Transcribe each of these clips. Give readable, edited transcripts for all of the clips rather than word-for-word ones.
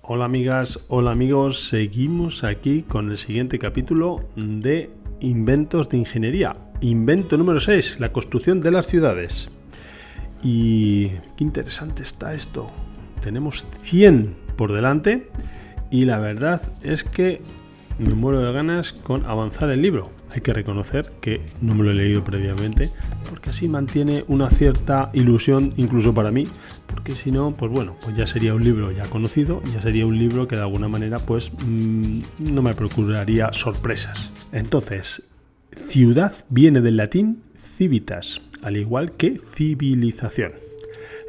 Hola amigas, hola amigos, seguimos aquí con el siguiente capítulo de Inventos de Ingeniería. Invento número 6, la construcción de las ciudades. Y qué interesante está esto. Tenemos 100 por delante y la verdad es que me muero de ganas con avanzar el libro. Hay que reconocer que no me lo he leído previamente porque así mantiene una cierta ilusión incluso para mí, porque si no, pues bueno, pues ya sería un libro ya conocido, ya sería un libro que de alguna manera pues no me procuraría sorpresas. Entonces, ciudad viene del latín civitas, al igual que civilización.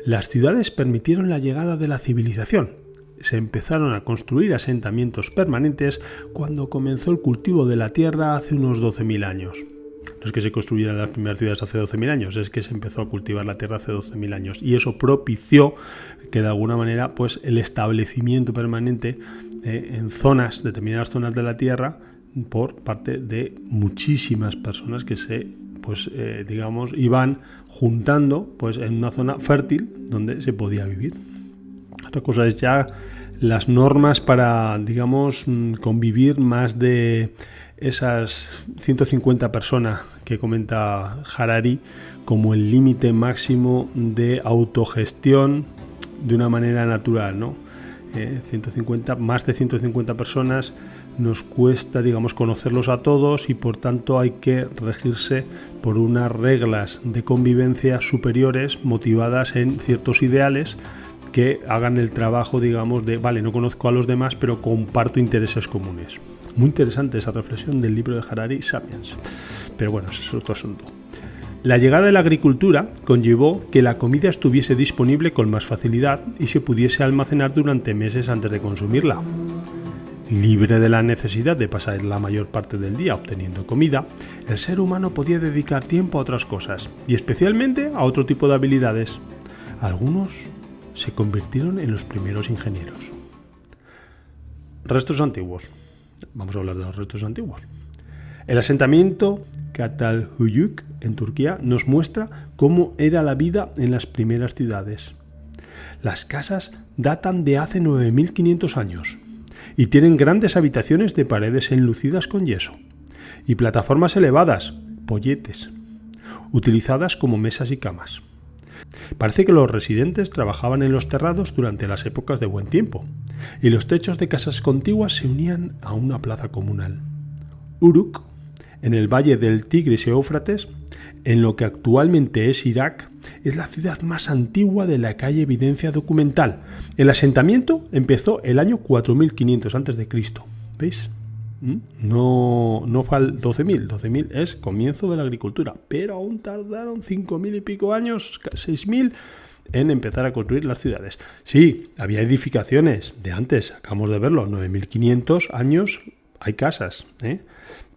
Las ciudades permitieron la llegada de la civilización. Se empezaron a construir asentamientos permanentes cuando comenzó el cultivo de la tierra hace unos 12.000 años. No es que se construyeran las primeras ciudades hace 12.000 años, es que se empezó a cultivar la tierra hace 12.000 años. Y eso propició que de alguna manera pues, el establecimiento permanente en determinadas zonas de la tierra por parte de muchísimas personas que se iban juntando pues, en una zona fértil donde se podía vivir. Otra cosa es ya las normas para, convivir más de esas 150 personas que comenta Harari como el límite máximo de autogestión de una manera natural, ¿no? Más de 150 personas nos cuesta, conocerlos a todos y por tanto hay que regirse por unas reglas de convivencia superiores motivadas en ciertos ideales que hagan el trabajo, no conozco a los demás, pero comparto intereses comunes. Muy interesante esa reflexión del libro de Harari, Sapiens. Pero bueno, ese es otro asunto. La llegada de la agricultura conllevó que la comida estuviese disponible con más facilidad y se pudiese almacenar durante meses antes de consumirla. Libre de la necesidad de pasar la mayor parte del día obteniendo comida, el ser humano podía dedicar tiempo a otras cosas, y especialmente a otro tipo de habilidades. Algunos se convirtieron en los primeros ingenieros. Restos antiguos. Vamos a hablar de los restos antiguos. El asentamiento Çatalhöyük en Turquía nos muestra cómo era la vida en las primeras ciudades. Las casas datan de hace 9.500 años y tienen grandes habitaciones de paredes enlucidas con yeso y plataformas elevadas, polletes, utilizadas como mesas y camas. Parece que los residentes trabajaban en los terrados durante las épocas de buen tiempo, y los techos de casas contiguas se unían a una plaza comunal. Uruk, en el valle del Tigris y Éufrates, en lo que actualmente es Irak, es la ciudad más antigua de la que hay evidencia documental. El asentamiento empezó el año 4500 a.C. ¿Veis? No fue al 12.000. 12.000 es comienzo de la agricultura, pero aún tardaron 5.000 y pico años, 6.000, en empezar a construir las ciudades. Sí, había edificaciones de antes, acabamos de verlo, 9.500 años hay casas,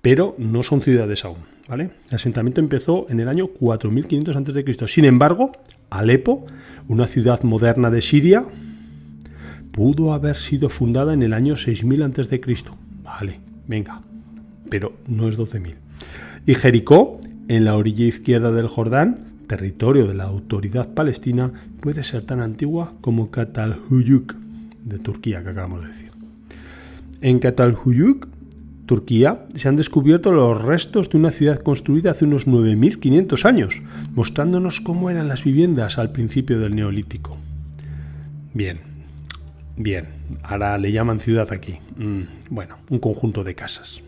pero no son ciudades aún, ¿vale? El asentamiento empezó en el año 4.500 a.C. Sin embargo, Alepo, una ciudad moderna de Siria, pudo haber sido fundada en el año 6.000 a.C. Vale, venga, pero no es 12.000. Y Jericó, en la orilla izquierda del Jordán, territorio de la autoridad palestina, puede ser tan antigua como Çatalhöyük, de Turquía, que acabamos de decir. En Çatalhöyük, Turquía, se han descubierto los restos de una ciudad construida hace unos 9.500 años, mostrándonos cómo eran las viviendas al principio del Neolítico. Bien, ahora le llaman ciudad aquí. Un conjunto de casas.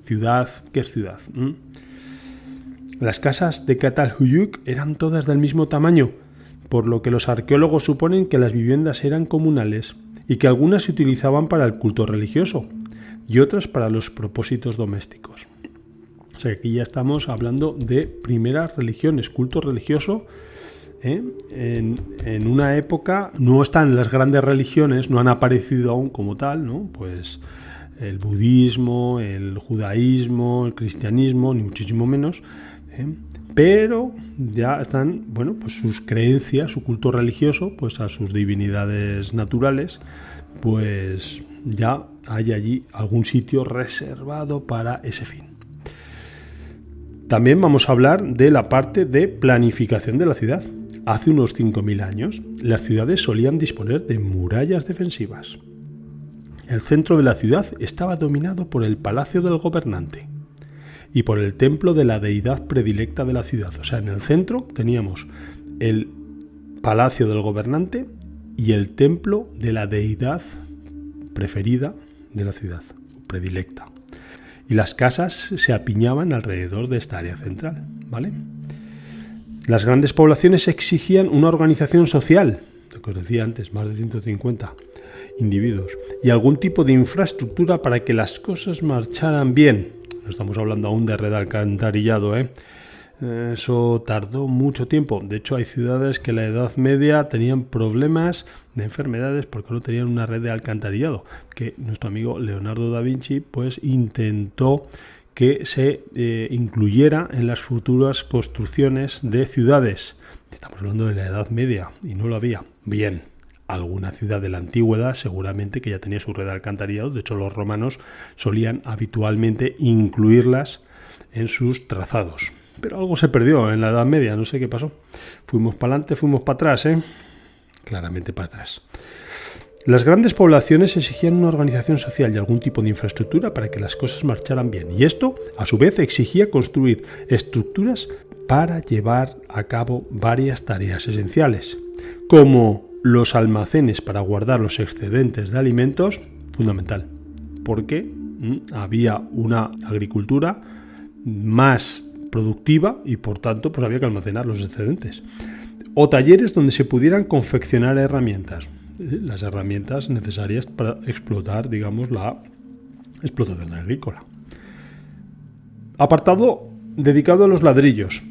Ciudad, ¿qué es ciudad? Las casas de Çatalhöyük eran todas del mismo tamaño, por lo que los arqueólogos suponen que las viviendas eran comunales y que algunas se utilizaban para el culto religioso y otras para los propósitos domésticos. O sea, aquí ya estamos hablando de primeras religiones, culto religioso. En una época no están las grandes religiones, no han aparecido aún como tal, ¿no? Pues el budismo, el judaísmo, el cristianismo, ni muchísimo menos, pero ya están, pues sus creencias, su culto religioso, pues a sus divinidades naturales, pues ya hay allí algún sitio reservado para ese fin. También vamos a hablar de la parte de planificación de la ciudad. hace unos 5.000 años, las ciudades solían disponer de murallas defensivas. El centro de la ciudad estaba dominado por el palacio del gobernante y por el templo de la deidad predilecta de la ciudad. O sea, en el centro teníamos el palacio del gobernante y el templo de la deidad preferida de la ciudad, predilecta. Y las casas se apiñaban alrededor de esta área central, ¿vale? Las grandes poblaciones exigían una organización social, lo que os decía antes, más de 150 individuos, y algún tipo de infraestructura para que las cosas marcharan bien. No estamos hablando aún de red de alcantarillado, Eso tardó mucho tiempo. De hecho, hay ciudades que en la Edad Media tenían problemas de enfermedades porque no tenían una red de alcantarillado, que nuestro amigo Leonardo da Vinci pues intentó que se incluyera en las futuras construcciones de ciudades. Estamos hablando de la Edad Media y no lo había. Bien, alguna ciudad de la antigüedad seguramente que ya tenía su red de alcantarillado. De hecho, los romanos solían habitualmente incluirlas en sus trazados. Pero algo se perdió en la Edad Media, no sé qué pasó. Fuimos para adelante, fuimos para atrás, Claramente para atrás. Las grandes poblaciones exigían una organización social y algún tipo de infraestructura para que las cosas marcharan bien. Y esto, a su vez, exigía construir estructuras para llevar a cabo varias tareas esenciales, como los almacenes para guardar los excedentes de alimentos, fundamental, porque había una agricultura más productiva y por tanto pues había que almacenar los excedentes. O talleres donde se pudieran confeccionar herramientas, las herramientas necesarias para explotar, digamos, la explotación agrícola. Apartado dedicado a los ladrillos.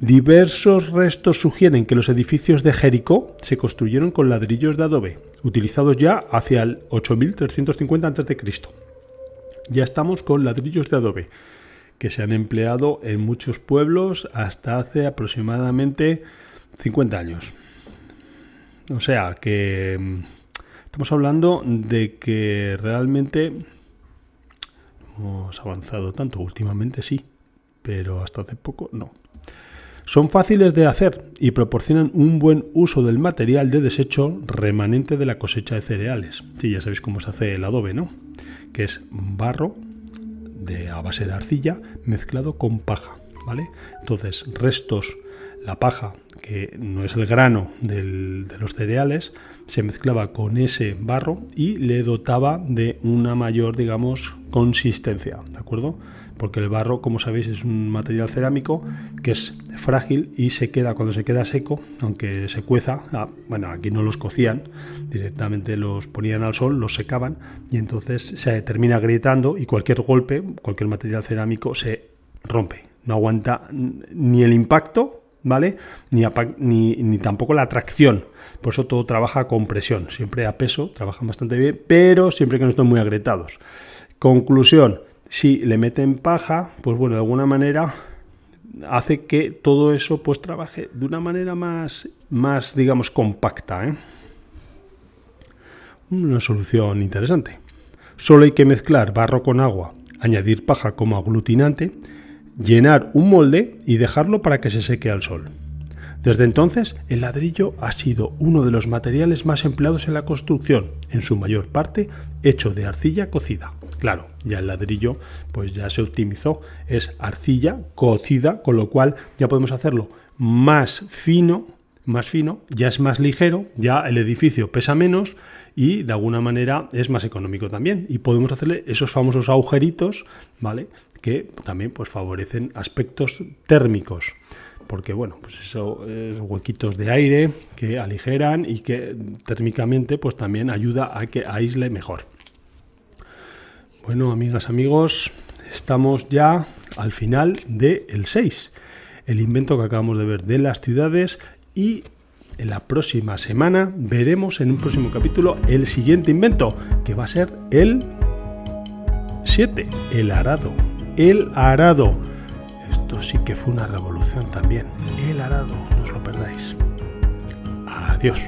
Diversos restos sugieren que los edificios de Jericó se construyeron con ladrillos de adobe, utilizados ya hacia el 8350 a.C. Ya estamos con ladrillos de adobe, que se han empleado en muchos pueblos hasta hace aproximadamente 50 años. O sea que estamos hablando de que realmente hemos avanzado tanto. Últimamente sí, pero hasta hace poco no. Son fáciles de hacer y proporcionan un buen uso del material de desecho remanente de la cosecha de cereales. Sí, ya sabéis cómo se hace el adobe, ¿no? Que es barro a base de arcilla mezclado con paja, ¿vale? Entonces, restos, la paja, que no es el grano de los cereales, se mezclaba con ese barro y le dotaba de una mayor, digamos, consistencia, ¿de acuerdo? Porque el barro, como sabéis, es un material cerámico que es frágil y se queda, cuando se queda seco, aunque se cueza, aquí no los cocían, directamente los ponían al sol, los secaban y entonces se termina agrietando y cualquier golpe, cualquier material cerámico se rompe. No aguanta ni el impacto, ¿vale? Ni tampoco la tracción. Por eso todo trabaja con presión. Siempre a peso, trabajan bastante bien, pero siempre que no estén muy agrietados. Conclusión. Si le meten paja, pues bueno, de alguna manera hace que todo eso pues trabaje de una manera más digamos, compacta, Una solución interesante. Solo hay que mezclar barro con agua, añadir paja como aglutinante, llenar un molde y dejarlo para que se seque al sol. Desde entonces, el ladrillo ha sido uno de los materiales más empleados en la construcción, en su mayor parte hecho de arcilla cocida. Claro, ya el ladrillo pues ya se optimizó, es arcilla cocida, con lo cual ya podemos hacerlo más fino, ya es más ligero, ya el edificio pesa menos y de alguna manera es más económico también. Y podemos hacerle esos famosos agujeritos, ¿vale? Que también pues favorecen aspectos térmicos. Porque bueno, pues esos huequitos de aire que aligeran y que térmicamente pues también ayuda a que aísle mejor. Bueno, amigas, amigos, estamos ya al final del 6, el invento que acabamos de ver de las ciudades, y en la próxima semana veremos en un próximo capítulo el siguiente invento, que va a ser el 7, el arado. El arado. Esto sí que fue una revolución también. El arado, no os lo perdáis. Adiós.